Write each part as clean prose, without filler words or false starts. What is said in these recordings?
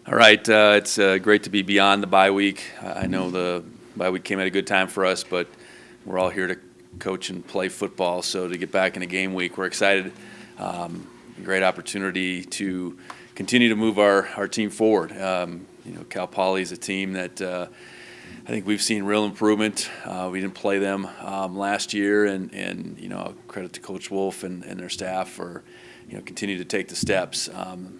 All right, it's great to be beyond the bye week. I know the bye week came at a good time for us, but we're all here to coach and play football. So to get back in a game week, we're excited. Great opportunity to continue to move our team forward. Cal Poly is a team that I think we've seen real improvement. We didn't play them last year, and credit to Coach Wolf and their staff for continue to take the steps.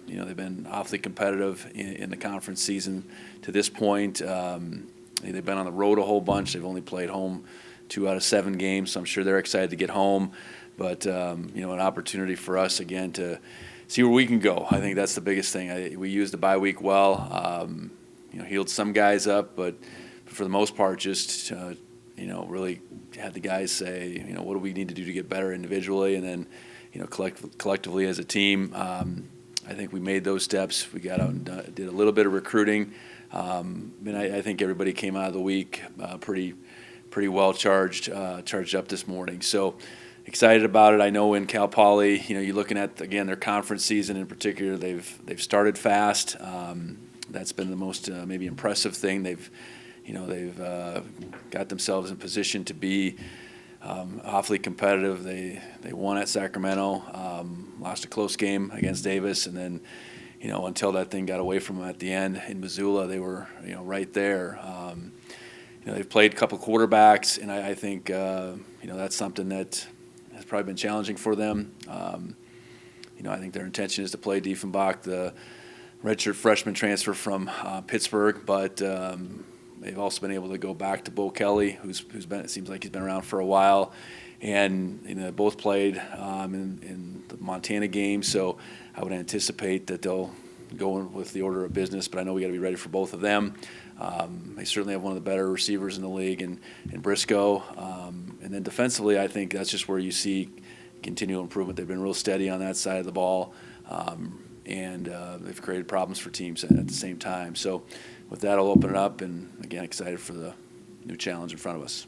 They've been awfully competitive in the conference season to this point. They've been on the road a whole bunch. They've only played home 2 out of 7 games, so I'm sure they're excited to get home. But an opportunity for us again to see where we can go. I think that's the biggest thing. We used the bye week well. Healed some guys up, but for the most part, just really had the guys say, what do we need to do to get better individually, and then collectively as a team. I think we made those steps. We got out and did a little bit of recruiting. And I think everybody came out of the week pretty well charged up this morning. So excited about it. I know in Cal Poly, you're looking at again their conference season in particular. They've started fast. That's been the most maybe impressive thing. They've got themselves in position to be awfully competitive. They won at Sacramento, lost a close game against Davis, and then until that thing got away from them at the end in Missoula, they were right there. They've played a couple quarterbacks, and I think that's something that has probably been challenging for them. I think their intention is to play Diefenbach, the redshirt freshman transfer from Pittsburgh, but they've also been able to go back to Bo Kelly, who's been, it seems like he's been around for a while, and both played in the Montana game. So I would anticipate that they'll go in with the order of business, but I know we got to be ready for both of them. They certainly have one of the better receivers in the league, in Briscoe, and then defensively, I think that's just where you see continual improvement. They've been real steady on that side of the ball, and they've created problems for teams at the same time. So with that, I'll open it up, and again, excited for the new challenge in front of us.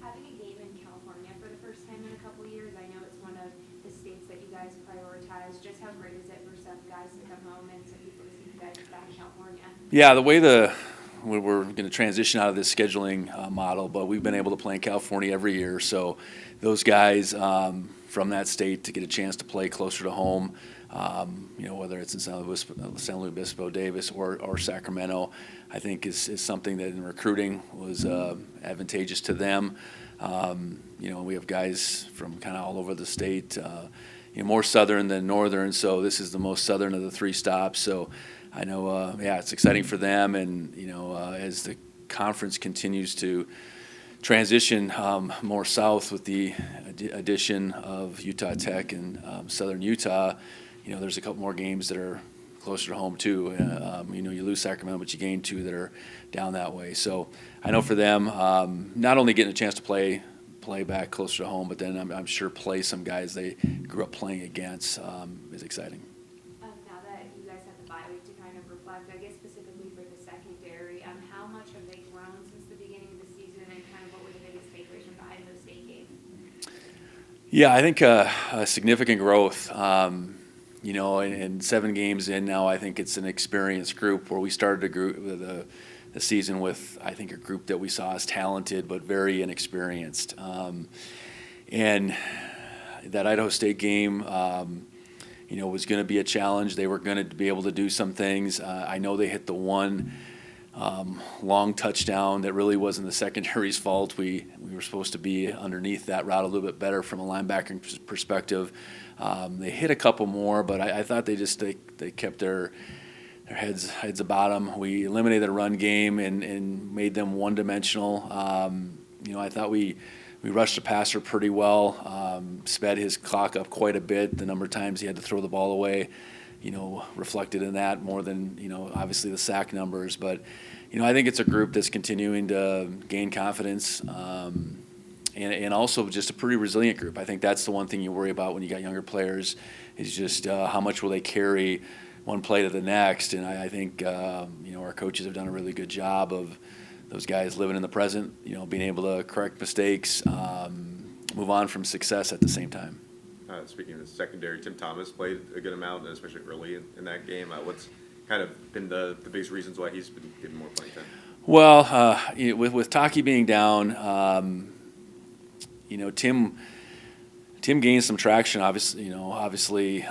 Having a game in California for the first time in a couple years, I know it's one of the states that you guys prioritize. Just how great is it for some guys to come home and some people to see you guys back in California? Yeah, the way we're going to transition out of this scheduling model, but we've been able to play in California every year. So those guys from that state to get a chance to play closer to home, whether it's in San Luis Obispo, Davis, or Sacramento, I think is something that in recruiting was advantageous to them. We have guys from kind of all over the state, more southern than northern, so this is the most southern of the 3 stops. So I know, it's exciting for them, and as the conference continues to transition more south with the addition of Utah Tech and Southern Utah, there's a couple more games that are closer to home too. You lose Sacramento, but you gain 2 that are down that way. So I know for them, not only getting a chance to play back closer to home, but then I'm sure play some guys they grew up playing against is exciting. Now that you guys had the bye week to kind of reflect, I guess specifically for the secondary, how much have they grown since the beginning of the season, and kind of what were the biggest takeaways from the Idaho State game? Yeah, I think a significant growth. And 7 games in now, I think it's an experienced group where we started the season with, I think, a group that we saw as talented but very inexperienced. And that Idaho State game, was going to be a challenge. They were going to be able to do some things. I know they hit the one long touchdown that really wasn't the secondary's fault. We were supposed to be underneath that route a little bit better from a linebacking perspective. They hit a couple more, but I thought they kept their heads about them. We eliminated the run game and made them one-dimensional. I thought we rushed the passer pretty well, sped his clock up quite a bit. The number of times he had to throw the ball away, reflected in that more than, obviously the sack numbers. But, I think it's a group that's continuing to gain confidence. And also just a pretty resilient group. I think that's the one thing you worry about when you got younger players is just how much will they carry one play to the next. And I think our coaches have done a really good job of those guys living in the present, being able to correct mistakes, move on from success at the same time. Speaking of the secondary, Tim Thomas played a good amount, especially early in that game. What's kind of been the biggest reasons why he's been getting more playing time? Well, with Taki being down, Tim gained some traction. Obviously,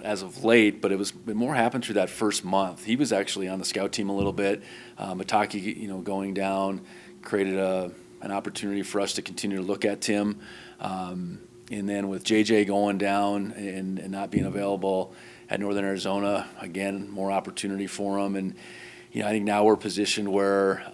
as of late, but it more happened through that first month. He was actually on the scout team a little bit. But Taki, going down created an opportunity for us to continue to look at Tim. And then with JJ going down and not being available at Northern Arizona, again, more opportunity for him. And I think now we're positioned where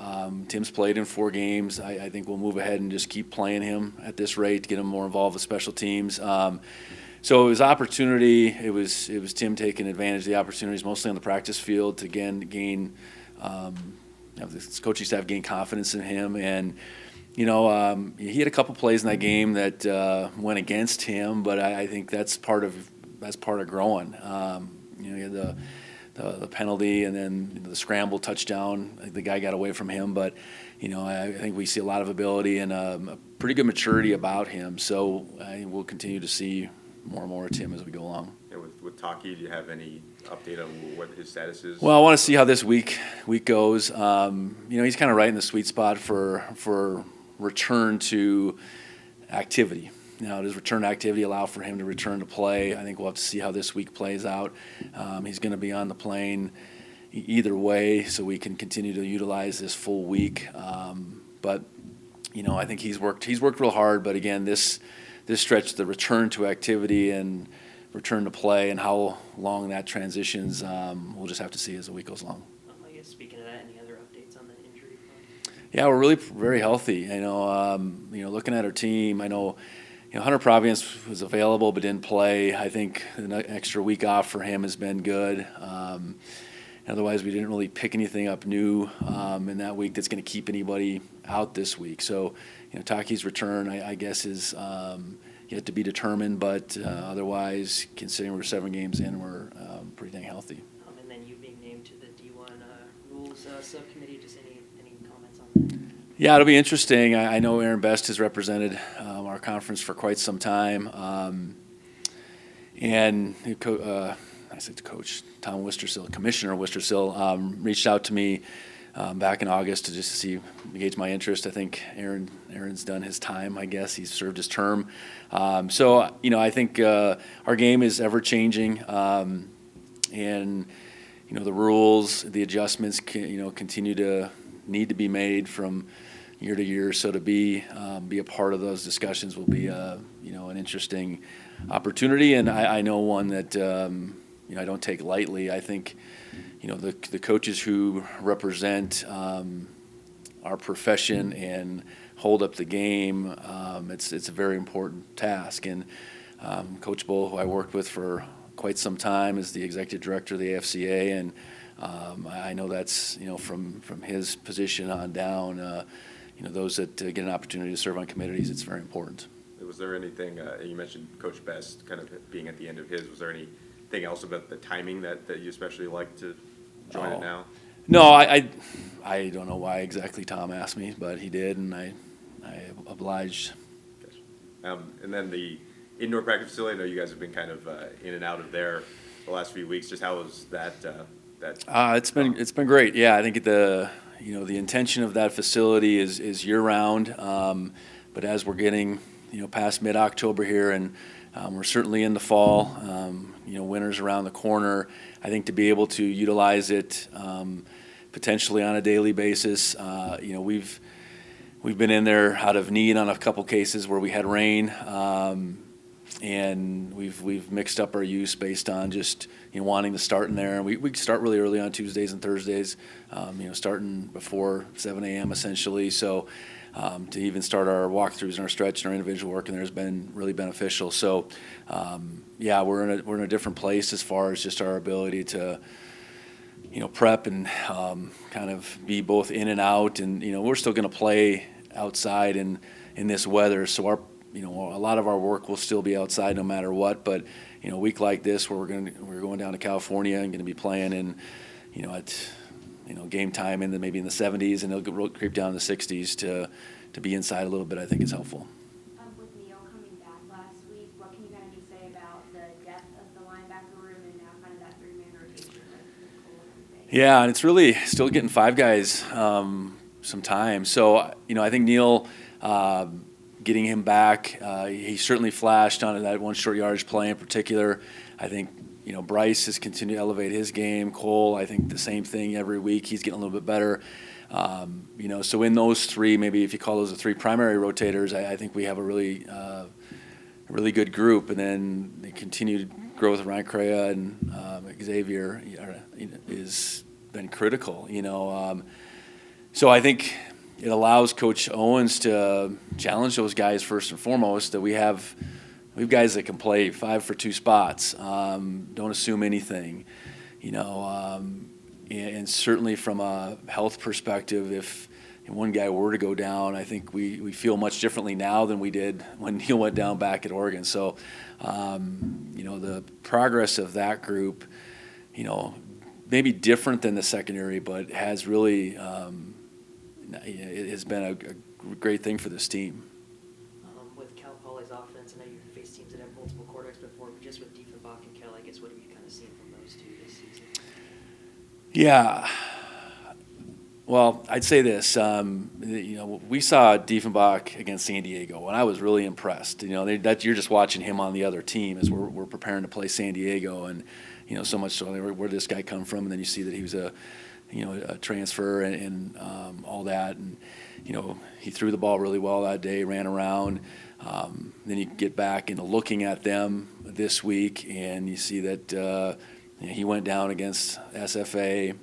Tim's played in 4 games. I think we'll move ahead and just keep playing him at this rate to get him more involved with special teams. So it was opportunity. It was Tim taking advantage of the opportunities, mostly on the practice field, to again gain the coaching staff gain confidence in him. And he had a couple plays in that game that went against him, but I think that's part of growing. He had the penalty and then the scramble touchdown. The guy got away from him, but I think we see a lot of ability and a pretty good maturity about him. So I think we'll continue to see more and more of Tim as we go along. Yeah, with Taki, do you have any update on what his status is? Well, I want to see how this week goes. He's kind of right in the sweet spot for return to activity. Now, does return to activity allow for him to return to play? I think we'll have to see how this week plays out. He's going to be on the plane either way, so we can continue to utilize this full week. But I think he's worked real hard. But again, this stretch, the return to activity and return to play, and how long that transitions, we'll just have to see as the week goes along. I guess speaking of that, any other updates on the injury front? Yeah, we're really very healthy. Looking at our team, I know Hunter Providence was available but didn't play. I think an extra week off for him has been good. Otherwise, we didn't really pick anything up new in that week that's going to keep anybody out this week. So, Taki's return, I guess, is yet to be determined. But otherwise, considering we're 7 games in, we're pretty dang healthy. And then you being named to the D1 rules subcommittee, just any comments on that? Yeah, it'll be interesting. I know Aaron Best has represented our conference for quite some time. And I said Coach Tom Wistersill, Commissioner Wistersill, reached out to me back in August to just gauge my interest. I think Aaron's done his time, I guess. He's served his term. So, I think our game is ever-changing. And, the rules, the adjustments, continue to need to be made from year to year. So to be a part of those discussions will be, an interesting opportunity. And I know one that, I don't take lightly. I think, the coaches who represent our profession and hold up the game, it's a very important task. And Coach Bull, who I worked with for quite some time, is the executive director of the AFCA, and I know that's from his position on down. Those that get an opportunity to serve on committees, it's very important. Was there anything you mentioned Coach Best kind of being at the end of his? Was there anything else about the timing that you especially like to join it now? No, I don't know why exactly Tom asked me, but he did, and I obliged. And then the indoor practice facility, I know you guys have been kind of in and out of there the last few weeks. Just how was that? It's been great. Yeah, I think the intention of that facility is year round, but as we're getting past mid-October here, and we're certainly in the fall, winter's around the corner. I think to be able to utilize it potentially on a daily basis, we've been in there out of need on a couple cases where we had rain, and we've mixed up our use based on just wanting to start in there. We start really early on Tuesdays and Thursdays, starting before 7 a.m. essentially. So to even start our walkthroughs and our stretch and our individual work in there has been really beneficial. So we're in a different place as far as just our ability to prep and kind of be both in and out, and we're still going to play outside in this weather. So our a lot of our work will still be outside no matter what. But a week like this where we're going down to California and going to be playing in at game time maybe in the 70s, and it'll creep down in the 60s to be inside a little bit, I think is helpful. With Neil coming back last week, what can you kind of just say about the depth of the linebacker room and now kind of that 3-man rotation with Yeah, and it's really still getting five guys some time. So, I think Neil, getting him back, he certainly flashed on that one short yardage play in particular. I think, Bryce has continued to elevate his game. Cole, I think the same thing every week. He's getting a little bit better. So in those three, maybe if you call those the three primary rotators, I think we have a really good group. And then the continued growth of Ryan Correa and Xavier is been critical. So I think it allows Coach Owens to challenge those guys first and foremost. That we have guys that can play 5 for 2 spots. Don't assume anything. And certainly from a health perspective, if one guy were to go down, I think we feel much differently now than we did when Neil went down back at Oregon. So, the progress of that group, maybe different than the secondary, but has really it has been a great thing for this team. With Cal Poly's offense, I know you've faced teams that have multiple quarterbacks before, but just with Diefenbach and Kell, I guess what have you kind of seen from those two this season? Yeah. Well, I'd say this. We saw Diefenbach against San Diego, and I was really impressed. That you're just watching him on the other team as we're preparing to play San Diego, and so much so where did this guy come from, and then you see that he was a transfer and all that, and he threw the ball really well that day, ran around. Then you get back into looking at them this week, and you see that he went down against SFA.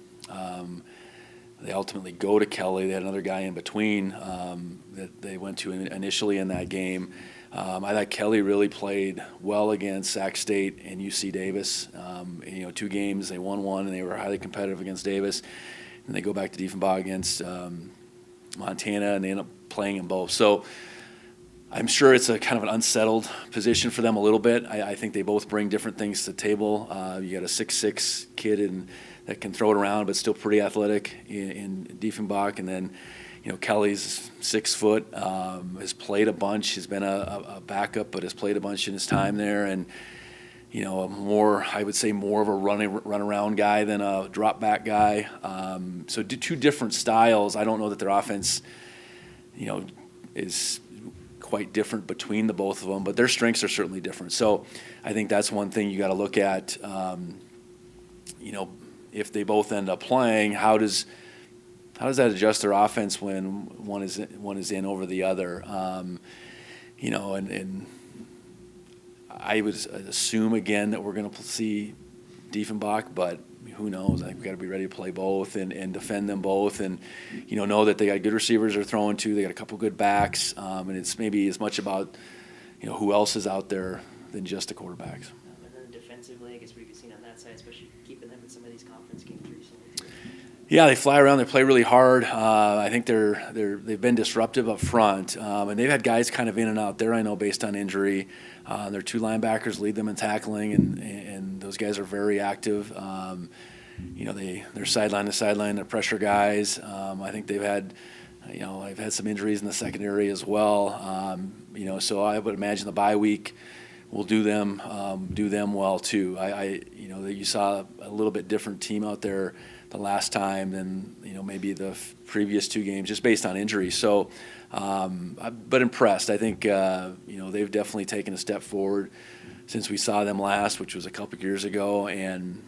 They ultimately go to Kelly. They had another guy in between that they went to initially in that game. I thought Kelly really played well against Sac State and UC Davis. 2 games, they won one, and they were highly competitive against Davis. And they go back to Diefenbach against Montana, and they end up playing them both. So I'm sure it's a kind of an unsettled position for them a little bit. I think they both bring different things to the table. You got a 6'6" kid that can throw it around, but still pretty athletic in Diefenbach. And then, Kelly's 6 foot, has played a bunch. He's been a backup, but has played a bunch in his time there. And, I would say more of a run around guy than a drop back guy. So 2 different styles. I don't know that their offense, is quite different between the both of them, but their strengths are certainly different. So I think that's one thing you got to look at. If they both end up playing, how does that adjust their offense when one is in over the other? And I would assume again that we're going to see Diefenbach, but who knows? I think we've got to be ready to play both and defend them both, and know that they got good receivers they're throwing to. They got a couple good backs, and it's maybe as much about who else is out there than just the quarterbacks. And then defensively, I guess what you've seen on that side, especially keeping them in some of these conference games recently. Yeah, they fly around. They play really hard. I think they've been disruptive up front, and they've had guys kind of in and out there. I know based on injury, their 2 linebackers lead them in tackling, and those guys are very active. They're sideline to sideline. They're pressure guys. I think they've had some injuries in the secondary as well. So I would imagine the bye week will do them well too. You saw a little bit different team out there the last time than maybe the previous 2 games, just based on injury. So, but impressed. I think they've definitely taken a step forward since we saw them last, which was a couple of years ago. And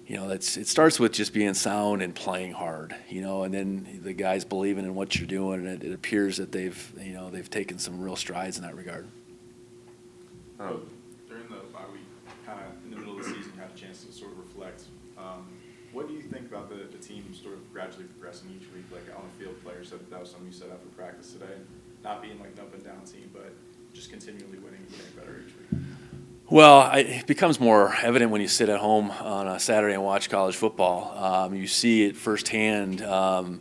it starts with just being sound and playing hard. And then the guys believing in what you're doing, and it appears that they've taken some real strides in that regard. During the bye week, kind of in the middle of the season, you had a chance to sort of reflect. What do you think about the team sort of gradually progressing each week? Like on the field, players said that was something you set out for practice today, not being like an up and down team, but just continually winning and getting better each week. Well, it becomes more evident when you sit at home on a Saturday and watch college football. You see it firsthand. The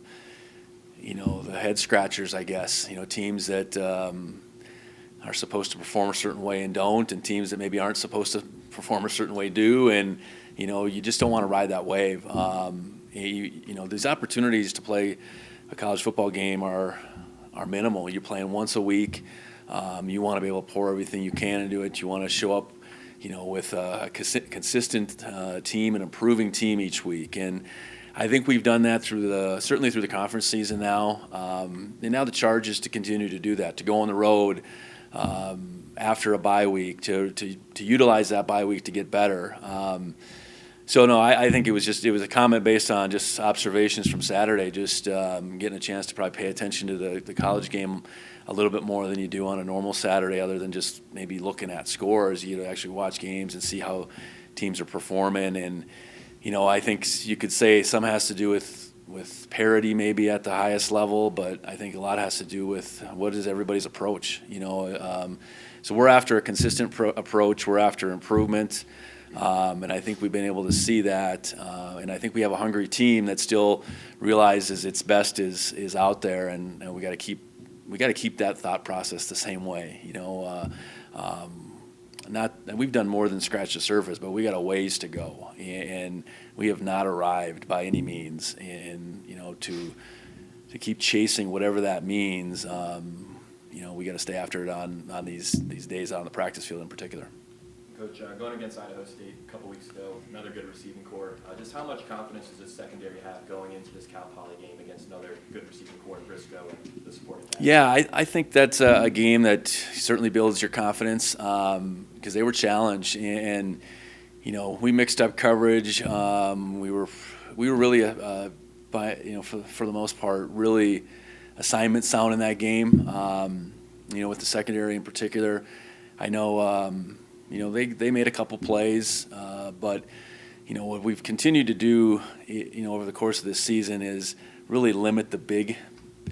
head scratchers, I guess. Teams that are supposed to perform a certain way and don't, and teams that maybe aren't supposed to perform a certain way do, and you just don't want to ride that wave. These opportunities to play a college football game are minimal. You're playing once a week. You want to be able to pour everything you can into it. You want to show up with a consistent team, an improving team each week. And I think we've done that certainly through the conference season now. And now the charge is to continue to do that, to go on the road after a bye week, to utilize that bye week to get better. So no, I think it was a comment based on just observations from Saturday, just getting a chance to probably pay attention to the college game a little bit more than you do on a normal Saturday, other than just maybe looking at scores. You actually watch games and see how teams are performing. And I think you could say some has to do with parity maybe at the highest level, but I think a lot has to do with what is everybody's approach. So we're after a consistent approach. We're after improvement. And I think we've been able to see that. And I think we have a hungry team that still realizes its best is out there, and we got to keep that thought process the same way. We've done more than scratch the surface, but we got a ways to go, and we have not arrived by any means. And to keep chasing whatever that means, we got to stay after it on these days out on the practice field in particular. Coach, going against Idaho State a couple weeks ago, another good receiving corps. Just how much confidence does this secondary have going into this Cal Poly game against another good receiving corps in Briscoe and the supporting cast? Yeah, I think that's a game that certainly builds your confidence because they were challenged, and we mixed up coverage. We were really for the most part really assignment sound in that game. With the secondary in particular, I know. They made a couple plays, but what we've continued to do, over the course of this season is really limit the big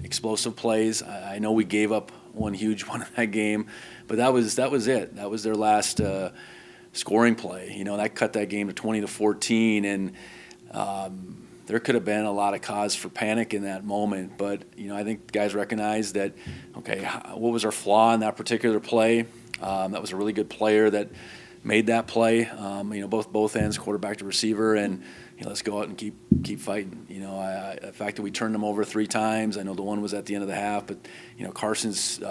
explosive plays. I know we gave up one huge one in that game, but that was it. That was their last scoring play. That cut that game to 20-14, and there could have been a lot of cause for panic in that moment. But I think guys recognized that. Okay, what was our flaw in that particular play? That was a really good player that made that play. Both ends, quarterback to receiver, and let's go out and keep fighting. The fact that we turned them over 3 times. I know the one was at the end of the half, but Carson's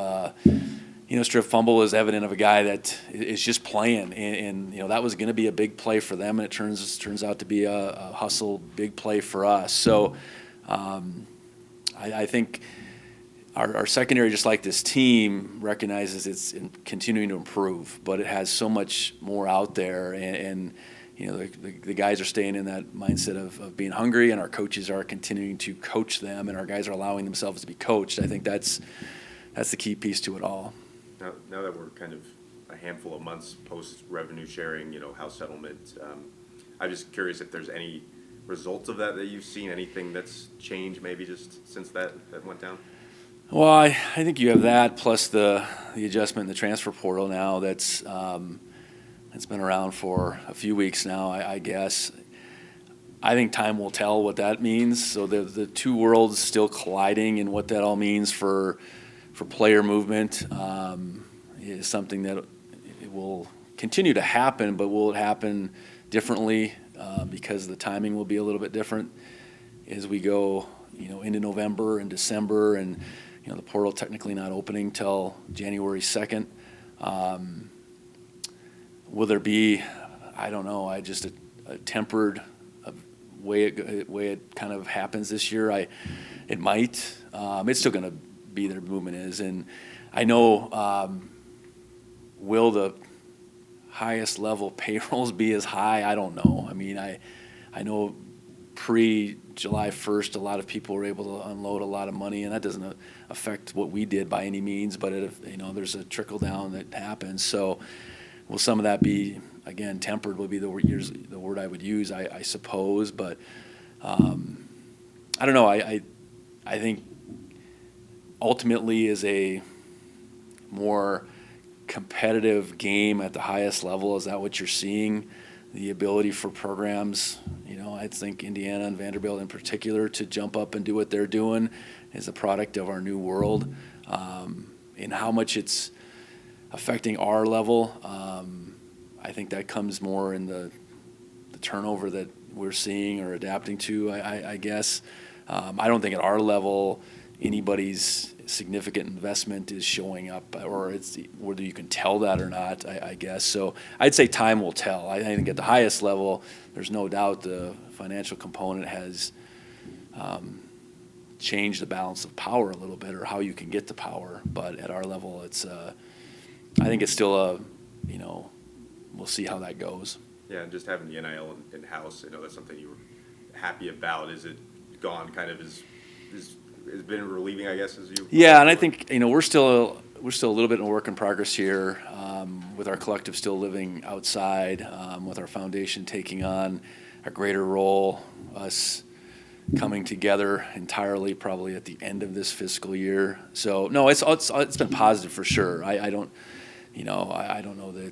strip fumble is evident of a guy that is just playing, and that was going to be a big play for them, and it turns out to be a hustle big play for us. So I think. Our secondary, just like this team, recognizes it's continuing to improve, but it has so much more out there, and the guys are staying in that mindset of being hungry, and our coaches are continuing to coach them, and our guys are allowing themselves to be coached. I think that's the key piece to it all. Now that we're kind of a handful of months post revenue sharing, house settlement, I'm just curious if there's any results of that you've seen, anything that's changed maybe just since that went down. Well, I think you have that plus the adjustment in the transfer portal now that's been around for a few weeks now, I guess. I think time will tell what that means. So the two worlds still colliding, and what that all means for player movement is something that it will continue to happen, but will it happen differently because the timing will be a little bit different as we go into November and December, and the portal technically not opening till January 2nd. Will there be, I don't know, a tempered way it kind of happens this year? It might. It's still going to be their movement is, and I know. Will the highest level payrolls be as high? I don't know. I mean, I know pre-July 1st, a lot of people were able to unload a lot of money, and that doesn't affect what we did by any means, but there's a trickle down that happens. So will some of that be, again, tempered would be the word I would use, I suppose, but I don't know. I think ultimately is a more competitive game at the highest level. Is that what you're seeing? The ability for programs, I think Indiana and Vanderbilt in particular, to jump up and do what they're doing is a product of our new world. And how much it's affecting our level, I think that comes more in the turnover that we're seeing or adapting to, I guess. I don't think at our level anybody's significant investment is showing up, or whether you can tell that or not, I guess. So I'd say time will tell. I think at the highest level, there's no doubt the financial component has changed the balance of power a little bit, or how you can get the power. But at our level, I think it's still we'll see how that goes. Yeah, and just having the NIL in-house, I know that's something you were happy about. Is it gone kind of has been relieving, I guess, as you? Yeah, and I think, we're still a little bit in work in progress here, with our collective still living outside, with our foundation taking on a greater role, us coming together entirely probably at the end of this fiscal year. So, no, it's been positive for sure. I don't know that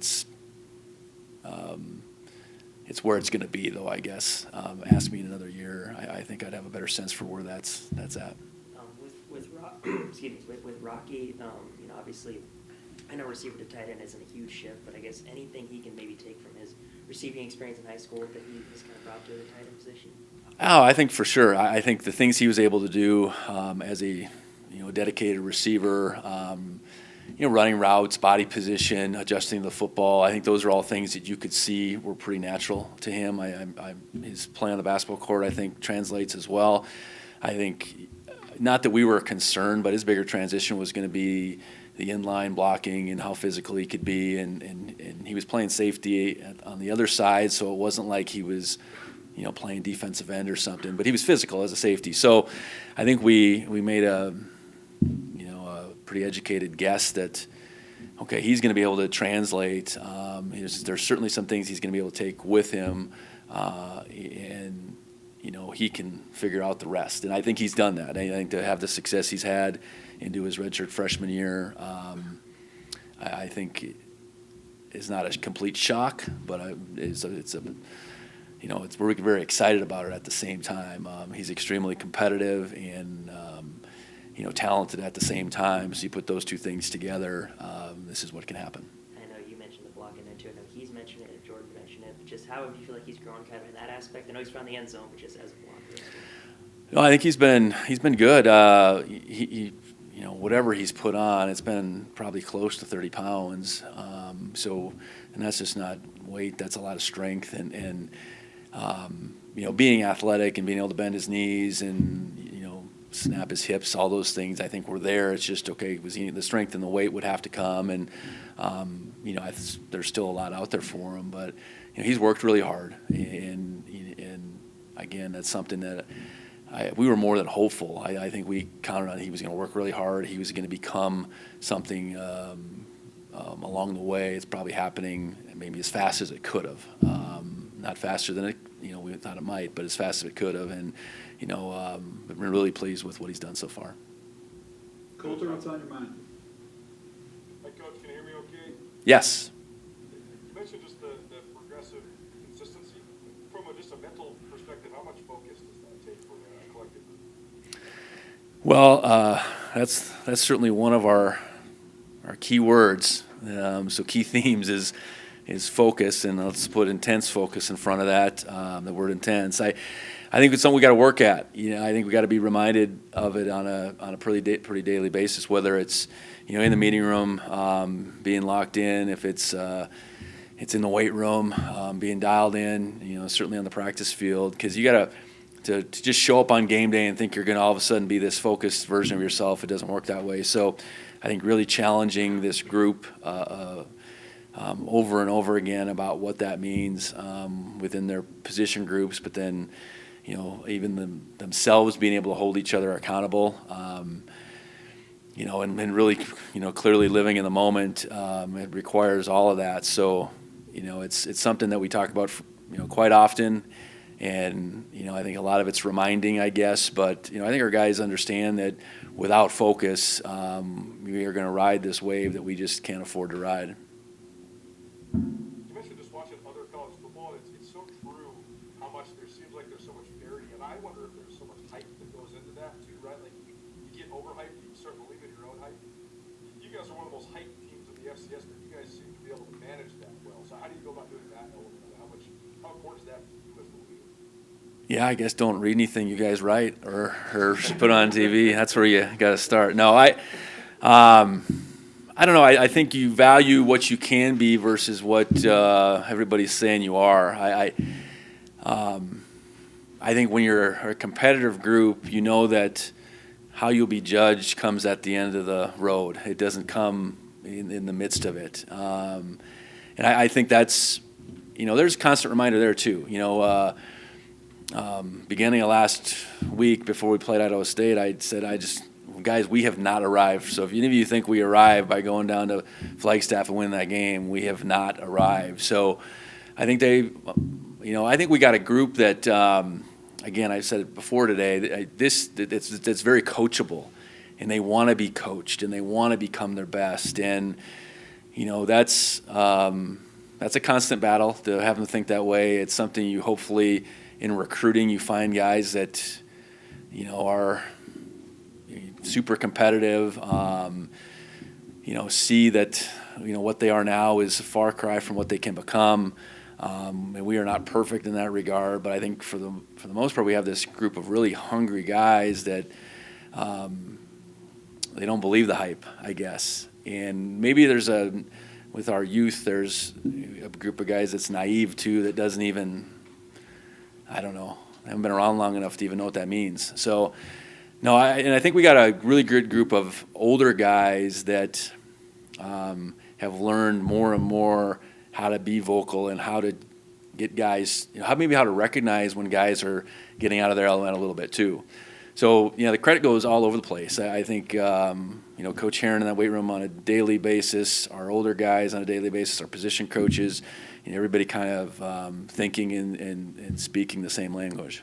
it's where it's going to be, though, I guess. Ask me in another year. I think I'd have a better sense for where that's at. With Rocky, obviously, I know receiver to tight end isn't a huge shift, but I guess anything he can maybe take from his receiving experience in high school that he has kind of brought to the tight end position? Oh, I think for sure. I think the things he was able to do as a dedicated receiver, running routes, body position, adjusting the football, I think those are all things that you could see were pretty natural to him. His play on the basketball court, I think, translates as well. I think, not that we were concerned, but his bigger transition was going to be the inline blocking and how physical he could be, and he was playing safety on the other side, so it wasn't like he was playing defensive end or something, but he was physical as a safety. So I think we made a pretty educated guess that, okay, he's going to be able to translate. There's certainly some things he's going to be able to take with him, and he can figure out the rest. And I think he's done that. I think to have the success he's had into his redshirt freshman year, I think is not a complete shock, but we're very excited about it at the same time. He's extremely competitive and talented at the same time. So you put those two things together, this is what can happen. I know you mentioned the blocking there too. I know he's mentioned it, and Jordan mentioned it. But just how do you feel like he's grown kind of in that aspect? I know he's found the end zone, but just as a blocker. No, I think he's been good. He whatever he's put on, it's been probably close to 30 pounds. And that's just not weight. That's a lot of strength and being athletic and being able to bend his knees and snap his hips, all those things I think were there. It's just, okay, the strength and the weight would have to come, and there's still a lot out there for him, but he's worked really hard, and again, that's something that we were more than hopeful. I think we counted on he was going to work really hard. He was going to become something along the way. It's probably happening maybe as fast as it could have. Not faster than we thought it might, but as fast as it could have. And we're really pleased with what he's done so far. Coulter, what's on your mind? Hi, Coach. Can you hear me okay? Yes. You mentioned just the progressive consistency. From just a mental perspective, how much focus does that take for a collective group? Well, that's certainly one of our key words. So key themes is focus, and let's put intense focus in front of that. The word intense. I think it's something we got to work at. I think we got to be reminded of it on a pretty daily basis. Whether it's in the meeting room, being locked in, if it's in the weight room, being dialed in. Certainly on the practice field, because you got to just show up on game day and think you're going to all of a sudden be this focused version of yourself. It doesn't work that way. So I think really challenging this group over and over again about what that means within their position groups, but then even themselves being able to hold each other accountable, and really clearly living in the moment. It requires all of that. So it's something that we talk about quite often, and I think a lot of it's reminding, I guess, but I think our guys understand that without focus, we are going to ride this wave that we just can't afford to ride. You mentioned just watching other college football, and it's so true how much there seems like there's so much parity, and I wonder if there's so much hype that goes into that too, right? Like you get overhyped, you start believing your own hype. You guys are one of the most hyped teams in the FCS, but you guys seem to be able to manage that well. So how do you go about doing that element? How important is that to you as the leader? Yeah, I guess don't read anything you guys write or put on TV. That's where you got to start. No, I don't know. I think you value what you can be versus what everybody's saying you are. I think when you're a competitive group, you know that how you'll be judged comes at the end of the road. It doesn't come in the midst of it. And I think that's, there's a constant reminder there too. Beginning of last week before we played Idaho State, I said, guys, we have not arrived. So if any of you think we arrived by going down to Flagstaff and winning that game, we have not arrived. So I think I think we got a group that, again, I said it before today, it's very coachable, and they want to be coached, and they want to become their best. And, that's a constant battle to have them think that way. It's something you hopefully in recruiting you find guys that, are super competitive, see that, what they are now is a far cry from what they can become. And we are not perfect in that regard, but I think for the most part, we have this group of really hungry guys that they don't believe the hype, I guess. And maybe with our youth, there's a group of guys that's naive too, that doesn't even, I don't know, I haven't been around long enough to even know what that means. So, no, I think we got a really good group of older guys that have learned more and more how to be vocal and how to get guys, maybe how to recognize when guys are getting out of their element a little bit too. So, the credit goes all over the place. I think, Coach Heron in that weight room on a daily basis, our older guys on a daily basis, our position coaches, everybody kind of thinking and speaking the same language.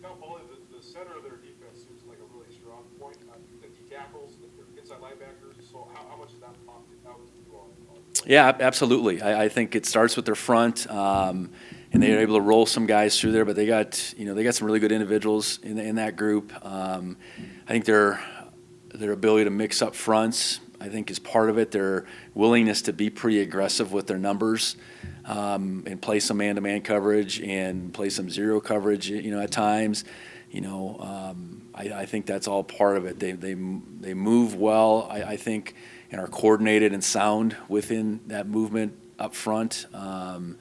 Now, Paulie, the center of their defense seems like a really strong point. The D tackles, the inside linebackers. So how much is that popped out to you on? Yeah, absolutely. I think it starts with their front, and they're able to roll some guys through there. But they got some really good individuals in that group. I think their ability to mix up fronts, I think, is part of it. Their willingness to be pretty aggressive with their numbers, and play some man-to-man coverage and play some zero coverage. At times, I think that's all part of it. They move well, I think, and are coordinated and sound within that movement up front. Talked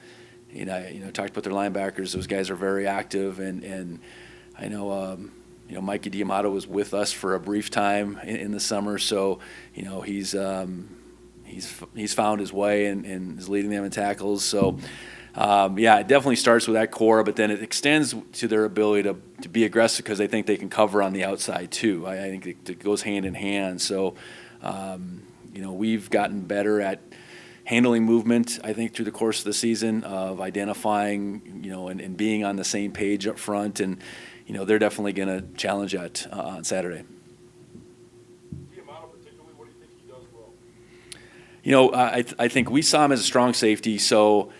about their linebackers. Those guys are very active, and I know Mikey Diamato was with us for a brief time in the summer, so he's found his way and is leading them in tackles. So it definitely starts with that core, but then it extends to their ability to be aggressive because they think they can cover on the outside too. I think it goes hand in hand. So we've gotten better at handling movement, I think, through the course of the season, of identifying, and being on the same page up front. And, they're definitely going to challenge that on Saturday. Diamato particularly, what do you think he does well? I think we saw him as a strong safety. So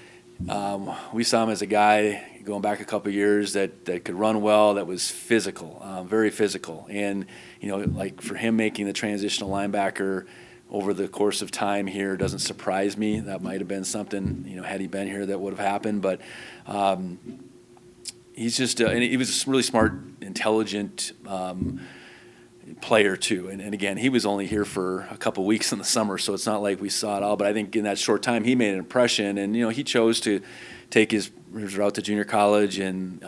we saw him as a guy going back a couple of years that could run well, that was physical, very physical. And, like for him making the transitional linebacker over the course of time here doesn't surprise me. That might have been something, had he been here, that would have happened. But he's just, and he was a really smart, intelligent player too. And again, he was only here for a couple weeks in the summer, so it's not like we saw it all. But I think in that short time, he made an impression. And, he chose to take his route to junior college and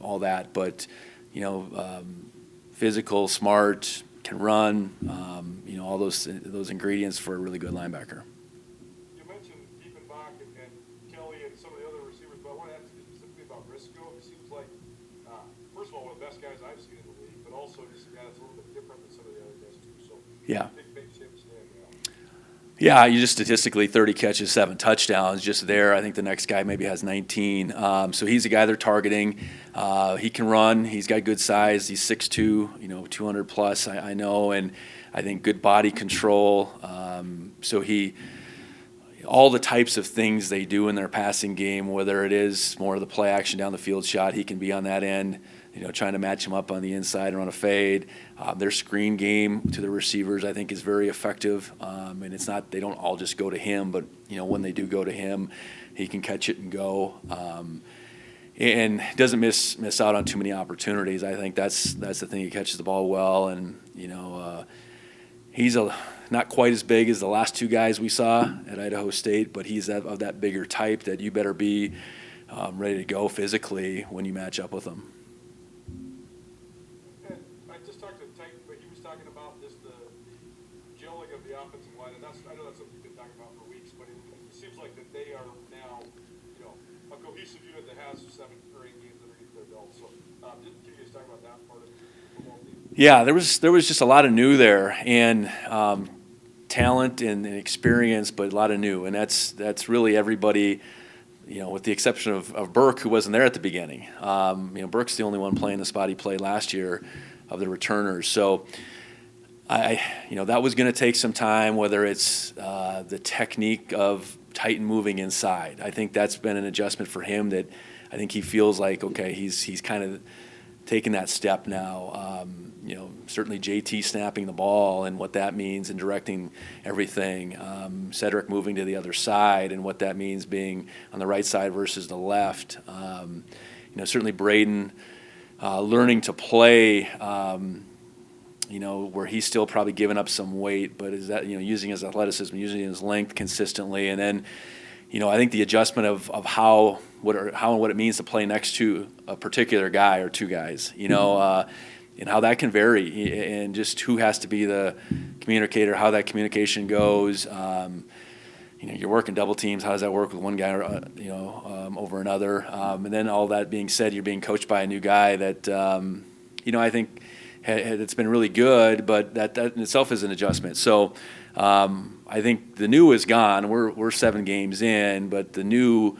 all that. But, physical, smart, can run, all those ingredients for a really good linebacker. You mentioned Diefenbach and Kelly and some of the other receivers, but I want to ask you specifically about Briscoe. He seems like, first of all, one of the best guys I've seen in the league, but also just a guy that's a little bit different than some of the other guys too. So Yeah. I think makes him stand out. Yeah, you just statistically 30 catches, 7 touchdowns just there. I think the next guy maybe has 19. So he's a guy they're targeting. He can run. He's got good size. He's 6'2", 200 plus, I know, and I think good body control. So all the types of things they do in their passing game, whether it is more of the play action down the field shot, he can be on that end, trying to match him up on the inside and run a fade. Their screen game to the receivers, I think, is very effective. And it's not, they don't all just go to him, but, when they do go to him, he can catch it and go. and doesn't miss out on too many opportunities. I think that's the thing. He catches the ball well, and he's not quite as big as the last two guys we saw at Idaho State, but he's of that bigger type that you better be ready to go physically when you match up with him. And I just talked to Titan, but he was talking about just the gelling of the offensive line, and I know that's something you've been talking about for weeks, but it seems like that they are now, a cohesive unit that has 7 or 8 games underneath their belt. So, can you just talk about that part of the football team? Yeah, there was just a lot of new there, and talent and experience, but a lot of new, and that's really everybody. With the exception of Burke, who wasn't there at the beginning. Burke's the only one playing the spot he played last year of the returners. So, that was going to take some time, whether it's the technique of Titan moving inside. I think that's been an adjustment for him that I think he feels like, okay, he's kind of taking that step now. Certainly JT snapping the ball and what that means and directing everything. Cedric moving to the other side and what that means being on the right side versus the left. Certainly Braden learning to play, where he's still probably giving up some weight, but is that, using his athleticism, using his length consistently. And then, I think the adjustment of how and what it means to play next to a particular guy or two guys, and how that can vary, and just who has to be the communicator, how that communication goes. You're working double teams. How does that work with one guy, over another? And then all that being said, you're being coached by a new guy that, I think it's been really good, but that in itself is an adjustment. So I think the new is gone. We're 7 games in, but the new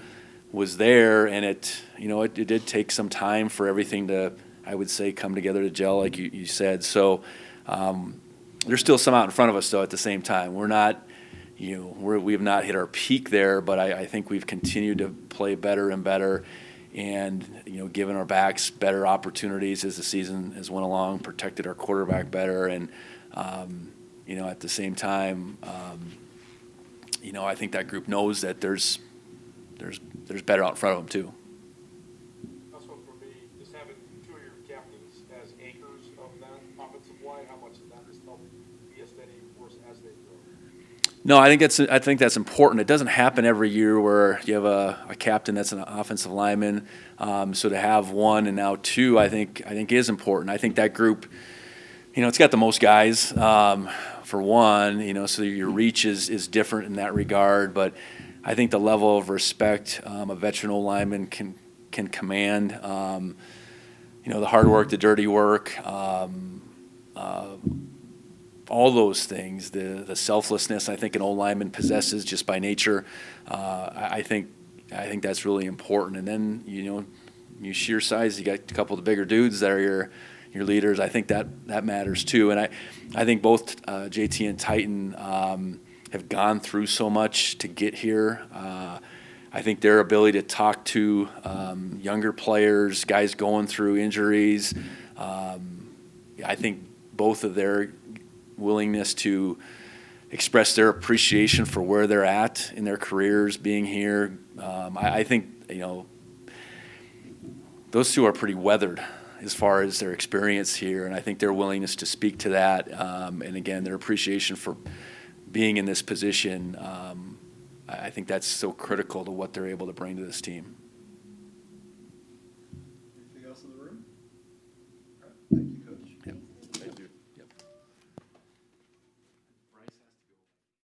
was there, and it did take some time for everything to, I would say, come together to gel, like you said. So there's still some out in front of us, though. At the same time, we're not, we have not hit our peak there, but I think we've continued to play better and better, and given our backs better opportunities as the season has went along, protected our quarterback better, and at the same time, I think that group knows that there's better out in front of them too. That's one for me, just having 2 of your captains as anchors of that offensive line, how much does that just help be a steady force as they grow? No, I think that's important. It doesn't happen every year where you have a captain that's an offensive lineman. So to have one and now 2, I think is important. I think that group, it's got the most guys for one. So your reach is different in that regard. But I think the level of respect a veteran old lineman can command. The hard work, the dirty work. All those things, the selflessness I think an old lineman possesses just by nature, I think that's really important. And then you sheer size, you got a couple of the bigger dudes that are your leaders. I think that matters too. And I think both JT and Titan have gone through so much to get here. I think their ability to talk to younger players, guys going through injuries, I think both of their willingness to express their appreciation for where they're at in their careers, being here. I think those 2 are pretty weathered as far as their experience here, and I think their willingness to speak to that, and again, their appreciation for being in this position. I think that's so critical to what they're able to bring to this team.